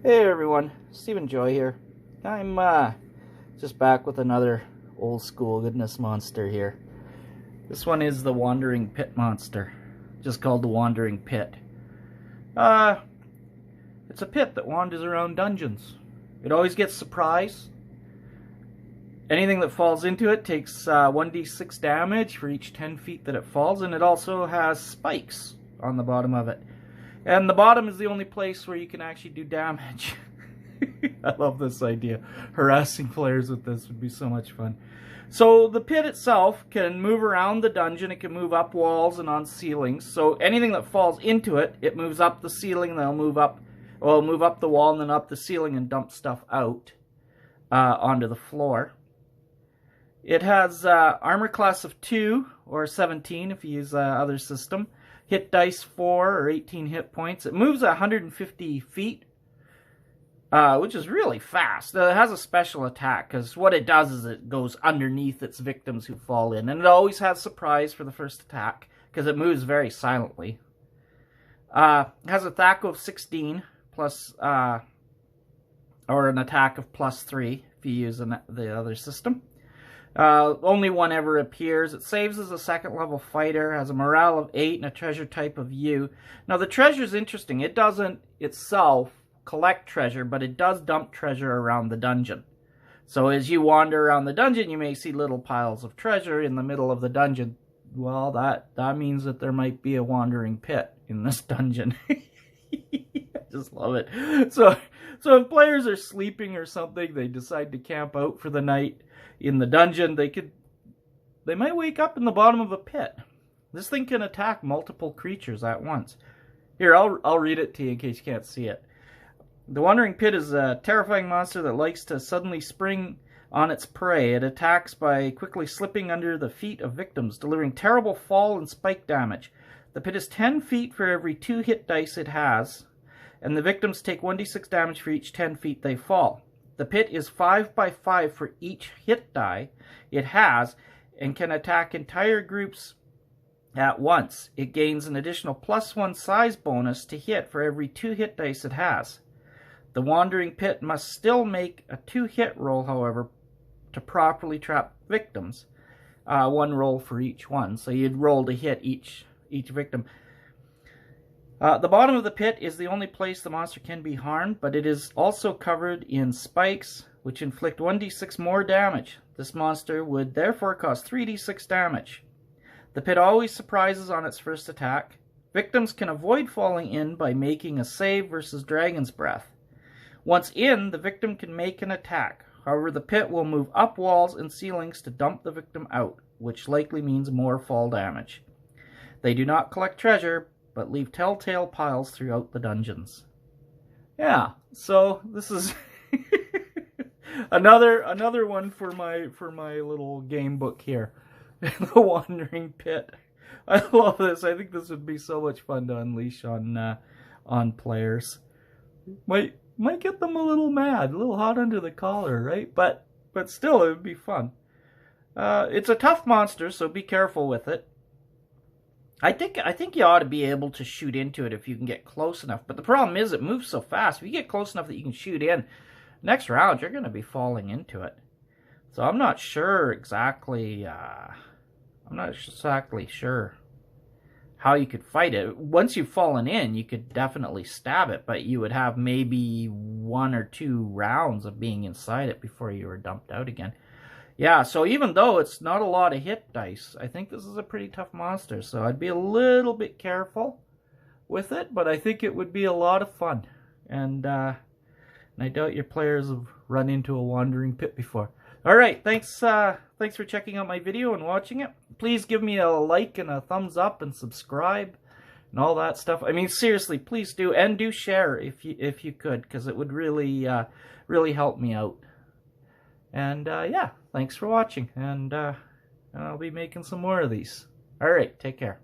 Hey everyone, Stephen Joy here. I'm just back with another old school goodness monster here. This one is the Wandering Pit monster, just called the Wandering Pit. It's a pit that wanders around dungeons. It always gets surprised. Anything that falls into it takes 1d6 damage for each 10 feet that it falls, and it also has spikes on the bottom of it. And the bottom is the only place where you can actually do damage. I love this idea. Harassing players with this would be so much fun. So the pit itself can move around the dungeon. It can move up walls and on ceilings. So anything that falls into it, it moves up the ceiling, and it'll move up the wall and then up the ceiling and dump stuff out onto the floor. It has armor class of 2 or 17 if you use other system. Hit dice 4 or 18 hit points. It moves 150 feet, which is really fast. It has a special attack, because what it does is it goes underneath its victims who fall in. And it always has surprise for the first attack, because it moves very silently. It has a attack of 16, plus, or an attack of plus 3, if you use the other system. Only one ever appears. It saves as a second level fighter, has a morale of 8 and a treasure type of U. Now the treasure is interesting. It doesn't itself collect treasure, but it does dump treasure around the dungeon. So as you wander around the dungeon, you may see little piles of treasure in the middle of the dungeon. Well, that means that there might be a wandering pit in this dungeon. I just love it. So if players are sleeping or something, they decide to camp out for the night in the dungeon, they might wake up in the bottom of a pit. This thing can attack multiple creatures at once. Here, I'll read it to you in case you can't see it. The Wandering Pit is a terrifying monster that likes to suddenly spring on its prey. It attacks by quickly slipping under the feet of victims, delivering terrible fall and spike damage. The pit is 10 feet for every 2 hit dice it has, and the victims take 1d6 damage for each 10 feet they fall. The pit is 5 by 5 for each hit die it has, and can attack entire groups at once. It gains an additional +1 size bonus to hit for every 2 hit dice it has. The Wandering Pit must still make a 2-hit roll, however, to properly trap victims. 1 roll for each one, so you'd roll to hit each victim. The bottom of the pit is the only place the monster can be harmed, but it is also covered in spikes, which inflict 1d6 more damage. This monster would therefore cause 3d6 damage. The pit always surprises on its first attack. Victims can avoid falling in by making a save versus Dragon's Breath. Once in, the victim can make an attack. However, the pit will move up walls and ceilings to dump the victim out, which likely means more fall damage. They do not collect treasure, but leave telltale piles throughout the dungeons. Yeah, so this is another one for my little game book here. The Wandering Pit. I love this. I think this would be so much fun to unleash on players. Might get them a little mad, a little hot under the collar, right? But still, it would be fun. It's a tough monster, so be careful with it. I think you ought to be able to shoot into it if you can get close enough. But the problem is it moves so fast. If you get close enough that you can shoot in, next round you're going to be falling into it. So I'm not sure exactly. I'm not exactly sure how you could fight it. Once you've fallen in, you could definitely stab it, but you would have maybe 1 or 2 rounds of being inside it before you were dumped out again. Yeah, so even though it's not a lot of hit dice, I think this is a pretty tough monster. So I'd be a little bit careful with it, but I think it would be a lot of fun. And I doubt your players have run into a wandering pit before. Alright, thanks for checking out my video and watching it. Please give me a like and a thumbs up and subscribe and all that stuff. I mean, seriously, please do. And do share if you could, because it would really help me out. And yeah, thanks for watching, and I'll be making some more of these. Alright, take care.